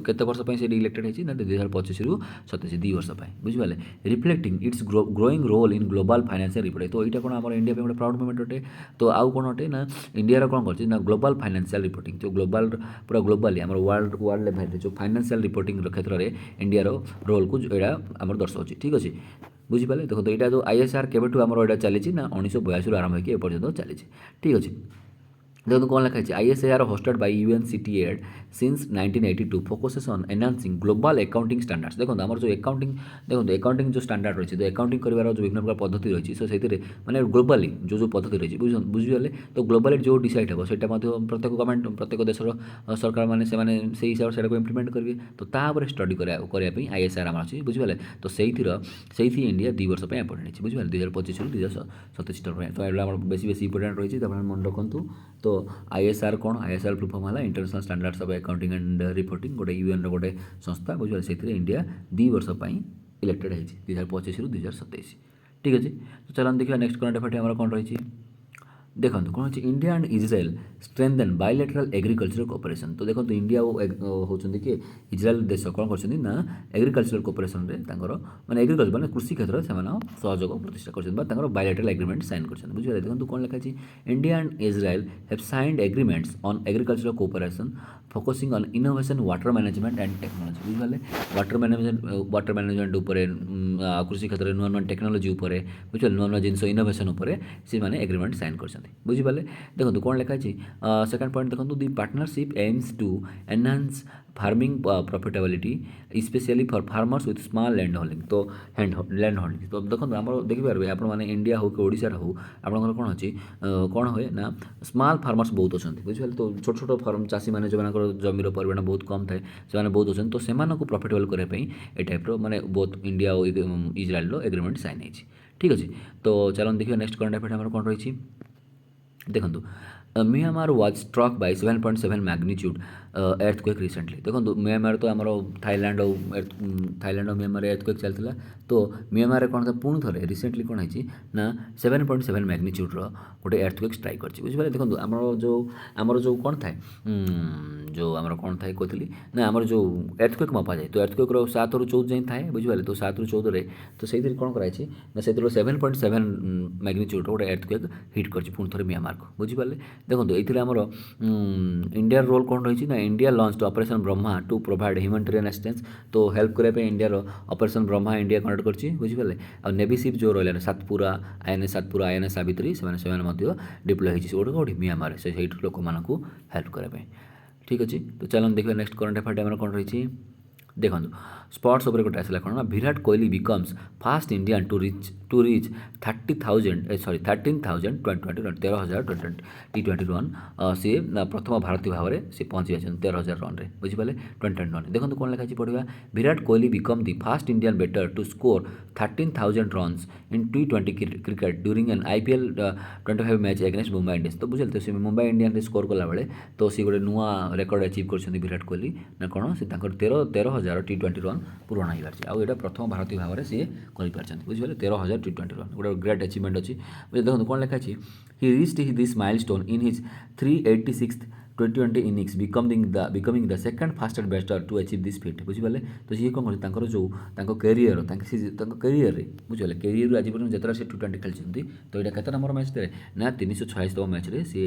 କେତେ ବର୍ଷ ପାଇଁ ସେଠି ଇଲେକ୍ଟେଡ୍ ହେଇଛି ନା 2025ରୁ 27 2 ବର୍ଷ ପାଇଁ ବୁଝିପାରିଲେ reflecting its growing role in global financial reporting ତ ଏଇଟା କ'ଣ ଆମର ଇଣ୍ଡିଆ ପାଇଁ ଗୋଟେ ପ୍ରାଉଡ୍ ମୁଭମେଣ୍ଟ ଅଟେ ତ ଆଉ କ'ଣ ଅଟେ ନା ଇଣ୍ଡିଆର କ'ଣ କରିଛି ନା ଗ୍ଲୋବାଲ୍ ଫାଇନାନ୍ସିଆଲ ରିପୋର୍ଟିଂ ଯେଉଁ ଗ୍ଲୋବାଲ୍ ପୁରା ଗ୍ଲୋବାଲି ଆମର ୱାର୍ଲଡ ଲେଭେଲରେ ଯେଉଁ ଫାଇନାନ୍ସିଆଲ ରିପୋର୍ଟିଂର କ୍ଷେତ୍ରରେ ଇଣ୍ଡିଆର ରୋଲ୍କୁ ଏଇଟା ଆମର ଦର୍ଶାଉଛି ଠିକ୍ ଅଛି ବୁଝିପାରିଲେ ଦେଖନ୍ତୁ ଏଇଟା ଯେଉଁ ଆଇଏସ୍ଆର୍ କେବେଠୁ ଆମର ଏଇଟା ଚାଲିଛି ନା 1982ରୁ ଆରମ୍ଭ ହୋଇକି ଏପର୍ଯ୍ୟନ୍ତ ଚାଲିଛି ଠିକ୍ ଅଛି ଦେଖନ୍ତୁ କ'ଣ ଲେଖା ହେଇଛି ISAR hosted by UNCTAD since 1982 focuses on enhancing global accounting standards ଦେଖନ୍ତୁ ଆମର ଯେଉଁ ଆକାଉଣ୍ଟିଂ ଯେଉଁ ଷ୍ଟାଣ୍ଡାର୍ଡ ରହିଛି ଯେଉଁ ଆକାଉଣ୍ଟିଂ କରିବାର ଯେଉଁ ବିଭିନ୍ନ ପ୍ରକାର ପଦ୍ଧତି ରହିଛି ତ ସେଥିରେ ମାନେ ଗ୍ଲୋବାଲି ଯେଉଁ ପଦ୍ଧତି ରହିଛି ବୁଝିପାରିଲେ ତ ଗ୍ଲୋବାଲି ଯେଉଁ ଡିସାଇଡ୍ ହେବ ସେଇଟା ମଧ୍ୟ ପ୍ରତ୍ୟେକ ଗଭର୍ଣ୍ଣମେଣ୍ଟ ପ୍ରତ୍ୟେକ ଦେଶର ସରକାରମାନେ ସେମାନେ ସେଇ ହିସାବରେ ସେଇଟାକୁ ଇମ୍ପ୍ଲିମେଣ୍ଟ କରିବେ ତ ତା ଉପରେ ଷ୍ଟଡି କରିବା ପାଇଁ ଆଇଏସ୍ଆର୍ ଆମର ଅଛି ବୁଝିପାରିଲେ ତ ସେଇଥି ଇଣ୍ଡିଆ 2 ବର୍ଷ ପାଇଁ ଆପଏଣ୍ଟ ହେଇଛି ବୁଝିପାରିଲେ 2025ରୁ 2027 ଟର୍ମ ପାଇଁ ତ ଏଇଟା ଆମର ବେଶୀ ଇମ୍ପୋର୍ଟାଣ୍ଟ ରହିଛି ତାପରେ ମନେ ରଖନ୍ତୁ ତ ଆଇଏସ୍ଆର୍ କ'ଣ ଆଇଏସ୍ଆର୍ ଫୁଲ୍ ଫର୍ମ ହେଲା international standards of accounting and reporting ଗୋଟେ ୟୁଏନ୍ର ଗୋଟେ ସଂସ୍ଥା ବୁଝିପାରିଲେ ସେଥିରେ ଇଣ୍ଡିଆ 2 ବର୍ଷ ପାଇଁ ଇଲେକ୍ଟେଡ୍ ହେଇଛି 2025ରୁ 2027 ଠିକ୍ ଅଛି ତ ଚାଲନ୍ତୁ ଦେଖିବା ନେକ୍ସଟ କରେଣ୍ଟ ଆଫେୟାର୍ସ ଆମର କ'ଣ ରହିଛି ଦେଖନ୍ତୁ କ'ଣ ହେଉଛି India and Israel strengthen bilateral agricultural cooperation ତ ଦେଖନ୍ତୁ ଇଣ୍ଡିଆ ହେଉଛନ୍ତି କି ଇଜ୍ରାଏଲ୍ ଦେଶ କ'ଣ କରିଛନ୍ତି ନା ଏଗ୍ରିକଲଚରାଲ୍ କୋଅପରେସନ୍ରେ ତାଙ୍କର ମାନେ ଏଗ୍ରିକଲଚର ମାନେ କୃଷି କ୍ଷେତ୍ରରେ ସେମାନେ ସହଯୋଗ ପ୍ରତିଷ୍ଠା କରିଛନ୍ତି ବା ତାଙ୍କର ବାଇଲେଟରାଲ୍ ଏଗ୍ରିମେଣ୍ଟ ସାଇନ୍ କରିଛନ୍ତି ବୁଝିପାରିଲେ ଦେଖନ୍ତୁ କ'ଣ ଲେଖା ଅଛି India and Israel have signed agreements on agricultural cooperation focusing on innovation water management and technology ବୁଝିପାରିଲେ ୱାଟର ମ୍ୟାନେଜମେଣ୍ଟ ଉପରେ କୃଷି କ୍ଷେତ୍ରରେ ନୂଆ ନୂଆ ଟେକ୍ନୋଲୋଜି ଉପରେ ବୁଝିପାରିଲେ ନୂଆ ନୂଆ ଜିନିଷ ଇନୋଭେସନ୍ ଉପରେ ସେମାନେ ଏଗ୍ରିମେଣ୍ଟ ସାଇନ୍ କରିଛନ୍ତି ବୁଝିପାରିଲେ ଦେଖନ୍ତୁ କ'ଣ ଲେଖା ଅଛି ସେକେଣ୍ଡ ପଏଣ୍ଟ ଦେଖନ୍ତୁ the partnership aims to enhance farming profitability specially for farmers with small land holding তো ল্যান্ড হোল্ডিং তো দেখুন আমার দেখিপারে আপনার মানে ইন্ডিয়া হোক ওড়িশার হোক আপনার কোণ অছি কোণ হুয়ে না স্মল ফার্মর্স বহুত অনেক বুঝিপারে তো ছোট ছোট ফার্ম চাষী মানে যে জমির পরিমাণ বহুত কম থাকে সে বহুত অনেক তো সে প্রফিটেবল করা এই টাইপ্র মানে বহুত ইন্ডিয়া ও ইজ্রায়েল এগ্রিমেন্ট সাইন হয়েছে ঠিক আছে তো চালন দেখিবা নেক্সট করেন্ট আফেয়ার্স আমার কোণ রয়েছে দেখুন Myanmar was struck by 7.7 magnitude earthquake recently ଦେଖନ୍ତୁ ମିଆଁମାର ତ ଆମର ଥାଇଲାଣ୍ଡ ଆଉ ମିଆଁମାରରେ earthquake ଚାଲିଥିଲା ତ ମିଆଁମାରରେ କ'ଣ ପୁଣି ଥରେ ରିସେଣ୍ଟଲି କ'ଣ ହେଇଛି ନା 7.7 ମ୍ୟାଗ୍ନିଚ୍ୟୁଡ଼୍ର ଗୋଟେ earthquake ଷ୍ଟ୍ରାଇକ୍ କରିଛି ବୁଝିପାରିଲେ ଦେଖନ୍ତୁ ଆମର ଯେଉଁ କ'ଣ ଥାଏ ଯେଉଁ ଆମର କ'ଣ ଥାଏ କହିଥିଲି ନା ଆମର ଯେଉଁ earthquake ମପାଯାଏ ତ earthquakeର 7ରୁ 14 ଯାଏଁ ଥାଏ ବୁଝିପାରିଲେ ତ 7ରୁ 14ରେ ତ ସେଇଥିରେ କ'ଣ କରାଯାଇଛି ନା ସେଥିରୁ 7.7 ମ୍ୟାଗ୍ନିଚ୍ୟୁଡ଼୍ର ଗୋଟେ earthquake ହିଟ୍ କରିଛି ପୁଣି ଥରେ ମିଆଁମାରକୁ ବୁଝିପାରିଲେ ଦେଖନ୍ତୁ ଏଇଥିରେ ଆମର ଇଣ୍ଡିଆର ରୋଲ୍ କ'ଣ ରହିଛି ନା India launch operation Brahma to provide humanitarian assistance तो हेल्प करने India operation Brahma India conduct करछि बुझिपारे आ नेवी शिप जो रहा सातपुरा आईएनएस सावित्री से डिप्लॉय होती गोटे म्यांमार से लोक मानू हेल्प करने ठीक अच्छे तो चलो देखिए नेक्स्ट करंट अफेयर आम कौन रही देखो स्पोर्ट्स उपर गोटे आसला कौन Virat Kohli becomes first Indian to reach 30,000 sorry 13,000 13,000 T20 run सी प्रथम भारतीय भाव में सी पहुँची जाती 13,000 रन रे बुझिपारे 2021 देखो कौन लिखाई पढ़ा Virat Kohli become the fast Indian batter to score 13,000 runs in T20 cricket during an IPL 25 match against Mumbai Indians तो बुझे तो मुंबई इंडियंस स्कोर कला बेले तो सी गोटे नुआ रेकर्ड अचिव कर विराट कोहली ना कौन से 13,000 T20 रन पूरण हो पार्टी आउ यहाँ प्रथम भारतीय भाव में सी कर बुझे 13,000 T20 रन गोटे ग्रेट अचिवमेंट अच्छी देखो कौन लिखाई he reached this milestone in his 386th T20 innings becoming the second fastest batter to achieve this feat बुझिपारे तो सी कौन कर जो कैरियर कैरियर बुझे कैरियर आज पर्यटन जितना से T20 खेलती तो यहाँ केत नंबर मैच थे ना 386तम मैच सी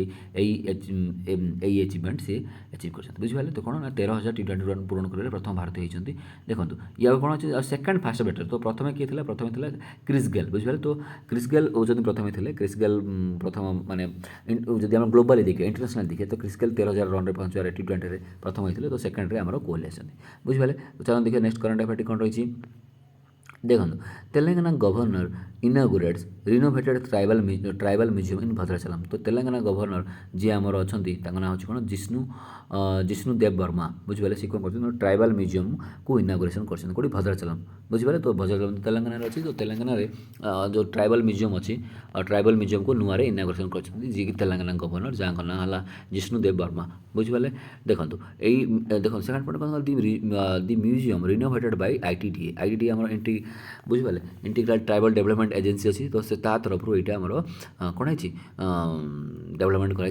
अचिवमेंट सी अचिव कर बुझिपारे तो कौन ना 13,000 T20 रन पूरण कर प्रथम भारतीय होती देखो या कौन अच्छे सेकंड फास्ट बैटर तो प्रथम किए थे प्रथम था क्रिस गेल बुझिपारे तो क्रिस गेल होती प्रथम थे क्रिस गेल प्रथम माने जब आम ग्लोबाली देखिए इंटरनेशनल देखिए तो क्रिस गेल 13,000 रन पहुँचार T20 प्रथम होते तो सेकेंड में आम कोहली आसती बुझिपारे तो चलो देखिए नेक्स्ट करंट अफेयर कौन रही देखो Telangana governor inaugurates renovated tribal museum in Bhadrachalam तो तेलंगाना गवर्नर जी आमर अच्छा ना हूँ कौन जिष्णु देव वर्मा बुझिपारे सी कौन कर ट्राइबल म्यूजियम को इनागुरेसन कर कौटी भद्राचलम बुझिपारे तो भद्राचलम तेलंगाना अच्छी तो तेलंगाना जो ट्राइबल म्यूजियम अच्छी ट्राइबल म्यूजियम को नुआ इनागुरेसन कर जी कि तेलंगाना गवर्नर जहाँ ना है जिष्णु देव वर्मा बुझिपारे देखो यही देखो सेकेंड पॉइंट कौन दि म्यूजियम रिनोवेटेड बाय ITDA आम बुझिपारे इंटीग्रल ट्राइबल डेवलपमेंट एजेंसी अच्छी तो से तरफ यहाँ आमर कौन है डेवलपमेंट कर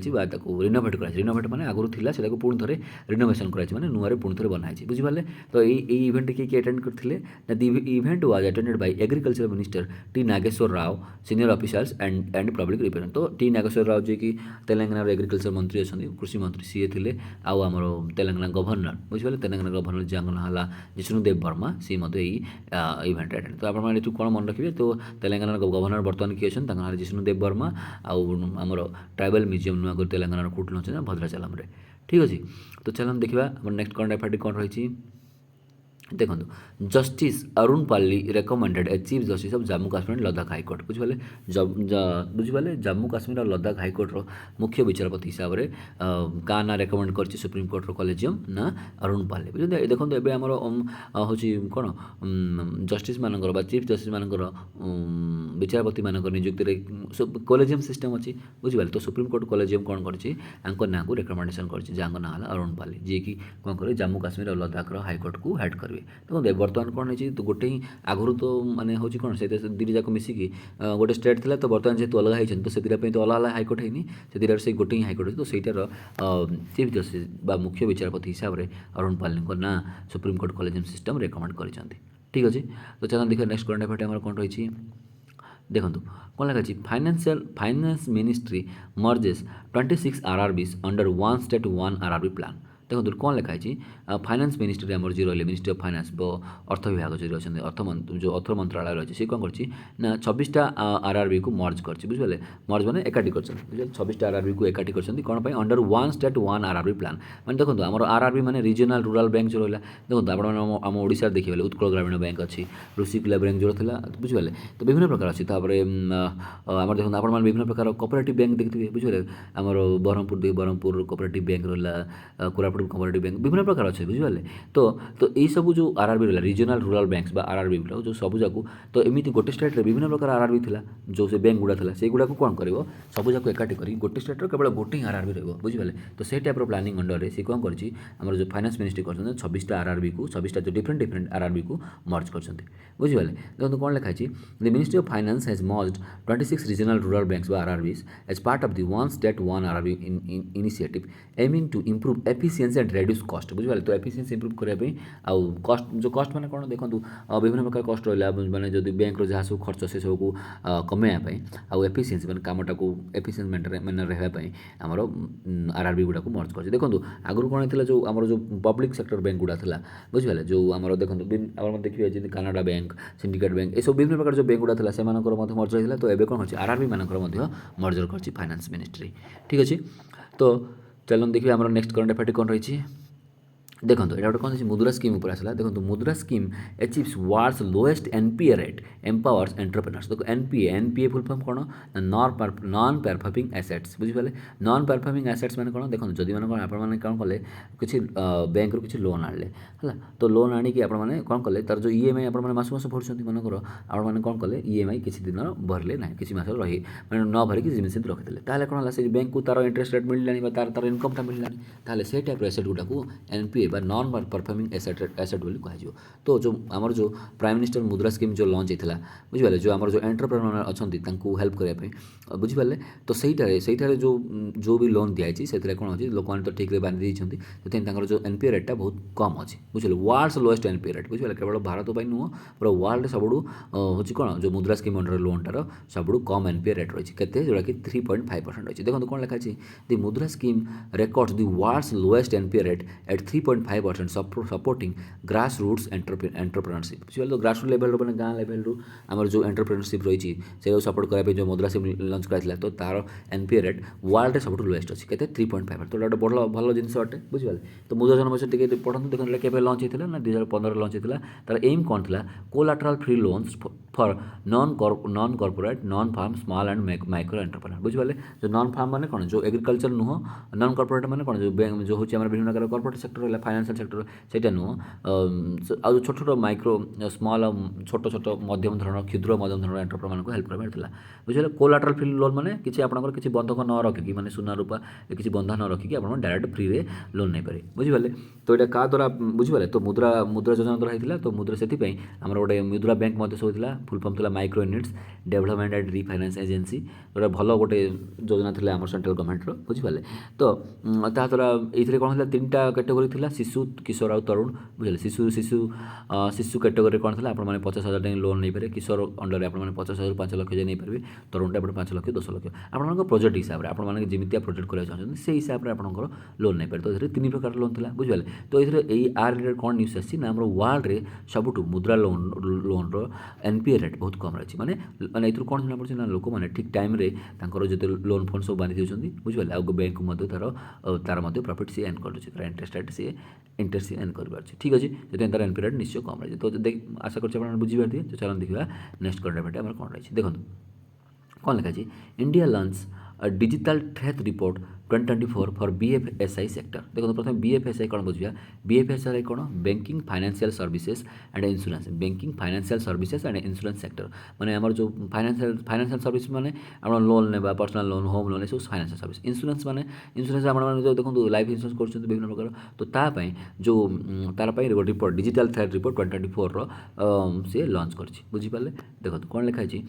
रिनोवेट कर रिनोवेट मैंने आगुरी थी से पुणी थे रिनोवेशन कर नुआ पुणी थे बनाई बुझिपारे तो यही इवेंट किए अटेंड करते the event was attended by agriculture minister T Nageswara Rao senior officers and public representative तो T नागेश्वर राव जी की तेलंगाना एग्रीकल्चर मंत्री अच्छा कृषि मंत्री सी थे आउ आम तेलंगाना गवर्नर बुझिपारे तेलंगाना गवर्नर जहाँ ना है जिष्णु देव वर्मा सी इवेंट अटेंड तो आप कौन मन रखिए तो तेलंगाना गवर्नर बर्तमान किए अच्छा जिष्णु देव वर्मा आमर ट्राइबल म्यूजियम नुआ तेलंगाना कौट लंच भद्राचलम ठीक अच्छे तो चलो देखा नेक्स्ट करंट अफेयर कौन रही देखो justice Arun Palli recommended a chief justice of Jammu Kashmir Ladakh high court बुझिपारे बुझिपारे जम्मू काश्मीर और लद्दाख हाईकोर्टर मुख्य विचारपति हिसाब से क्या ना रेकमेंड कर सुप्रीम कोर्टर कलेजियम ना अरुण पाली बुझे देखो एवं आमर हूँ कौन जस्टिस मानकर चीफ जस्टिस मानकर विचारपति मान नियुक्ति कलेजियम सिस्टम अच्छी बुझिपारे तो सुप्रीम कोर्ट कलेजियम कौन कर ना को रेकमेंडेसन कर जहाँ ना है अरुण पाली जी की कौन करे जम्मू काश्मीर और लद्दाख हाईकोर्ट को हेड करेंगे देखो बर्तमान कौन है तो गोटे ही आगुरी तो माने हूँ कौन से दुई जाक मिसिकी गोटे स्टेट थी तो बर्तमान जेहतु अलग होती तो से तो अलग हाईकोर्ट है से से गोटे ही हाईकोर्ट तो सहीटार चीफ जस्टिस मुख्य विचारपति हिसाब से अरुण पाली ना supreme court collegium system recommend कर ठीक अच्छे तो चलो देखिए नेक्स्ट करंट अफेयर आम कौन रही देखो कौन लिखा finance ministry merges 26 RRBs under one state one RRB plan देखो कौन लिखाई फाइनान्स मिनिस्ट्री आम जी रही मिनिस्ट्री ऑफ फाइनान्स अर्थ विभाग जो अच्छे जो अर्थ मंत्रालय रही है कौन कर 26टा RRB को मर्ज कर बुझे मर्ज मैंने एकाठी कर 26टा RRB को एकाठी कर कौन under one state one RRB plan मैंने देखो आम RRB मैंने रिजनल रूराल बैंक जो रहा देखो आम ओडिशा देखिए उत्कल ग्रामीण बैंक अच्छी ऋषिकुल्या बैंक जो था बुझे तो विभिन्न प्रकार अच्छी आम देखो आप विभिन्न प्रकार कोऑपरेटिव बैंक देखिए बुझे आम ब्रह्मपुर कोऑपरेटिव बैंक रहा कोरापुट कोऑपरेटिव बैंक विभिन्न प्रकार अच्छे बुझिपारे तो यही सब जो RRB रहा रिजनल रूराल बैंक्स RRB जो सब जाक तो एमती गोटे स्टेट विभिन्न प्रकार RRB था जो से बैंक गुड़ा था से गुड़ा कौन कर सब जाक एकाठी कर गोटे स्टेट केवल गोटे ही RRB रही बुझिपारे तो से टाइप प्लानिंग अंडर से कौन कर जो फाइनान्स मिनिस्ट्री कर 26टा RRB को 26टा जो डिफरेंट RRB को मर्ज कर बुझिपारे देखो कौन लिखाई the ministry of finance has merged 26 regional rural banks RRBs as part of the one state one RRB initiative aiming to improve efficiency efficiency and reduce cost बुझिपारे तो एफिशिएंसी इंप्रूव करने आउ कस्ट जो कस्ट मैंने कौन देखो विभिन्न प्रकार कस्ट रहा मैंने जो बैंक जहाँ सब खर्च से सब को कमेवाई आउ एफिशिएंसी मैंने कमटा को एफिशिएंसी मैंने रही आमर आरआरबी गुड़ा को मर्ज कर देखो आगुरी कौन था जो आम जो पब्लिक सेक्टर बैंक गुड़ा था बुझिपारे जो आम देखो देखिए जमी कानाडा बैंक सिंडिकेट बैंक ये सब विभिन्न प्रकार जो बैंक गुड़ा था से मर्ज रही है तो ये कौन कर आरआरबी मानकर मर्जर कर फाइनेंस मिनिस्ट्री ठीक अच्छे तो चलो देखिए आम नेक्स्ट करंट अफेयर कौन रही देखो यहाँ गोटे कौन मुद्रा स्कीम उपर आसला देखो Mudra scheme achieves world's lowest NPA rate empowers entrepreneurs देखो एनपीए फुल फॉर्म कौन नॉन परफॉर्मिंग एसेट्स बुझिपारे नॉन परफॉर्मिंग एसेट्स मैंने कौन देखो जदि मैंने आपने कौन कले किसी बैंक रू किसी लोन आने है तो लोन आणिकी आपने कौन कले तार जो ईएमआई आपने मास मास भरछन्ती मनकर आपने कौन कले ईएमआई किसी दिन भरले ना किसी मास रही मैंने न भरिकी जिम्मेसी रखिले ताहले कौन है से बैंक को तार इंटरेस्ट रेट मिललानी तार इनकमटा मिललानी ताहले से टाइप एसेट गुड़ाक एनपीए नॉन परफॉर्मिंग एसेट बोली कह तो जो आमर जो प्राइम मिनिस्टर मुद्रा स्कीम जो लॉन्च होता बुझिपारे जो आमर जो एंटरप्रेन्योर अच्छा हेल्प करने बुझिपारे तो सहीटारे जो भी लोन दिखाई से कौन अच्छी लोक मैंने तो ठीक बांधि देते जो एनपीए रेटा बहुत कम अच्छी बुझे वर्ल्ड्स लोएस्ट एनपीए रेट बुझे केवल भारत नुह पूरा वर्ल्ड सब हूँ कौन जो मुद्रा स्कीम अंडर लोनटार सब कम एनपीए रेट रही है जोटा कि 3.5% रही है देखो कौन लिखा the Mudra scheme records the world's lowest NPA rate at 3.5% supporting grass roots entrepreneurship बुझे तो ग्रास रूट लेवल मैंने गाँ लेवल आम जो एंटरप्रेन्योरशिप रही है सपोर्ट करने जो मुद्रा स्कीम लॉन्च कराइला तो तार एनपीए रेट वर्ल्ड सब लोएस्ट अच्छी के 3.5 तो गोटे बड़ भल जिन अटे बुझे तो मुद्रा जनमत टे पढ़ते देखते केवे लॉन्च होता ना 2015 लॉन्च होता तार एम कौन था collateral free loans for non corporate non farm small and micro entrepreneur बुझे जो नॉन फार्म माने कौन जो एग्रीकल्चर नुह नॉन कॉर्पोरेट माने कौन जो बैंक जो हूँ विभिन्न प्रकार कॉर्पोरेट सेक्टर रहा फाइनेंशियल सेक्टर से नुह आ छोट छोट माइक्रो स्मॉल छोट छोट मध्यम धरण क्षुद्र मध्यम धरण एंटरप्रेन्योर को हेल्प करवार बुझे कोलाटरल फ्री लोन मैंने किसी आपंकर किसी बंधक न रखिकी मैंने सुना रूपा किसी बंधा न रखिकी आप डायरेक्ट फ्री रे लोन नहीं पारे बुझिपारे तो यहाँ क्या द्वारा बुझिपारे तो मुद्रा योजना द्वारा होता तो मुद्रा से आम गोटे मुद्रा बैंक होता फुल फॉर्म था micro units development and refinance agency जोटा भल गोटे योजना थी आम सेंट्रल गवर्नमेंट बुझिपारे तो ता द्वारा ये कौन था 3टा कैटेगोरी थी शिशु किशोर और तरुण बुझे शिशु शिशु शिशु कैटेगोरी कौन था आपने 50,000 टाइम लोन नहीं पारे किशोर अंडर आपने 50,000 5 लाख जाए नहीं पारे तरुणटा आप 5 लाख 10 लाख आप प्रोजेक्ट हिसाब से आपने जमीतिया प्रोजेक्ट कराया चाहते से हिसाब से आपंकर लोन नहीं पारे तो ये 3 प्रकार लोन था बुझे तो ये आर रिलेटेड कौन न्यूज आसी ना वर्ल्ड में सबुठ मुद्रा लोन एनपीए रेट बहुत कम रही माने माने ये कौन जना पड़े ना लोक मैंने ठीक टाइम जो लोन फोन सब बांधि देते बुझे आगे बैंक तार प्रॉफिट सी एर्न कर इंटरेस्ट रेट सी इंटरेस्ट एर्न कर ठीक अच्छे जो तार एनपीए रेट निश्चय कम रही तो आशा कर बुझीपारे तो चलो देखा नेक्स्ट करंट अफेयर आम कौन रही देखो कौन लिखा India launch digital threat report 2024 for BFSI sector देखो प्रथम बीएफएसआई कौन बुझा बीएफएसआई कौन banking financial services and insurance banking financial services and insurance sector माने आमर जो फाइनेंशियल सर्विस माने आप लोन ने पर्सनल लोन होम लोन सब फाइनेंशियल सर्विस इंश्योरेंस माने इंश्योरेंस आप जो देखो लाइफ इंश्योरेंस कर विभिन्न प्रकार तो तापाई जो तार रिपोर्ट डिजिटल थ्रेड रिपोर्ट 2024 सी लॉन्च कर बुझीपारे देखो कौन लिखाई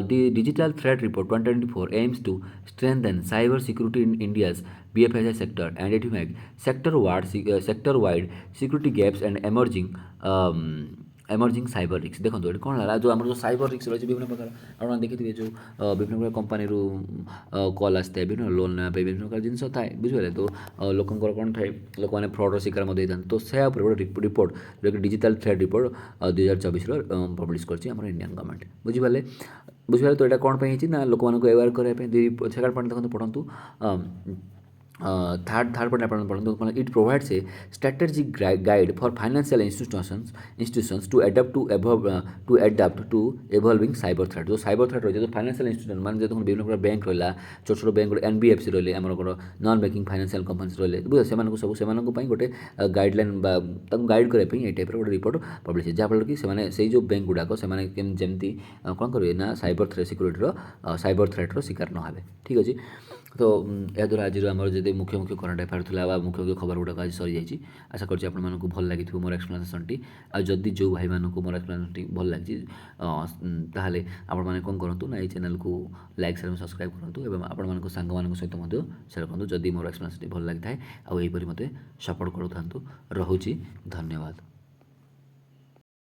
the digital threat report 2024 aims to strengthen cyber security in India's BFSI sector and it make sector-wide security gaps and emerging cyber risk देखो ये कौन है जो आम जो साइबर रिस्क रही विभिन्न प्रकार आप देखिए जो विभिन्न प्रकार कंपानी कल आसता है विभिन्न लोन ना विभिन्न प्रकार जिनस थाए बुझे तो लोकंर कौन थाए लोक मैंने फ्रड शिकार तो से गोटे रिपोर्ट जो डिजिटल थ्रेड रिपोर्ट 2024 पब्लिश कर इंडियन गवर्नमेंट बुझिपारे बुझे तो यहाँ कौन ना लोक मानक अवेयर करने सेकेंड पॉइंट देखो पढ़ू थर्ड पॉइंट आप पढ़ते it provides a strategic guide for financial institutions to adapt to evolving cyber threat जो साइबर थ्रेट रही है फाइनेंशियल इंस्टीट्यूशन मान देखो विभिन्न प्रकार बैंक रहा छोट छोट बैंक एनबीएफसी रही आम नॉन बैंकिंग फाइनेंशियल कंपनीज रही बुझे से सब से गोटे गाइडलाइन गाइड करने ये टाइप गोटे रिपोर्ट पब्लिश है जहाँफल कि से जो बैंक गुड़ाक जमी कौन करेंगे ना साइबर सिक्यूरीटी साइबर थ्रेट्र शिकार न हे ठीक अच्छे तो ଏହାଦ୍ୱାରା ଆଜିର ଆମର ଯେତେ ମୁଖ୍ୟ ମୁଖ୍ୟ କରେଣ୍ଟ ଆଫେୟାର ଥିଲା ବା ମୁଖ୍ୟ ମୁଖ୍ୟ ଖବର ଗୁଡ଼ାକ ଆଜି ସରିଯାଇଛି। ଆଶା କରୁଛି ଆପଣମାନଙ୍କୁ ଭଲ ଲାଗିଥିବ ମୋର ଏକ୍ସପ୍ଲାନେସନ୍ଟି। ଆଉ ଯଦି ଯେଉଁ ଭାଇମାନଙ୍କୁ ମୋର ଏକ୍ସପ୍ଲାନେସନ୍ଟି ଭଲ ଲାଗିଛି ତାହେଲେ ଆପଣମାନେ କ'ଣ କରନ୍ତୁ ନା ଏଇ ଚ୍ୟାନେଲକୁ ଲାଇକ୍ ସେୟାର ଏବଂ ସବସ୍କ୍ରାଇବ୍ କରନ୍ତୁ ଏବଂ ଆପଣମାନଙ୍କ ସାଙ୍ଗମାନଙ୍କ ସହିତ ମଧ୍ୟ ସେୟାର କରନ୍ତୁ ଯଦି ମୋର ଏକ୍ସପ୍ଲାନେସନ୍ଟି ଭଲ ଲାଗିଥାଏ। ଆଉ ଏହିପରି ମୋତେ ସପୋର୍ଟ କରୁଥାନ୍ତୁ। ରହୁଛି, ଧନ୍ୟବାଦ।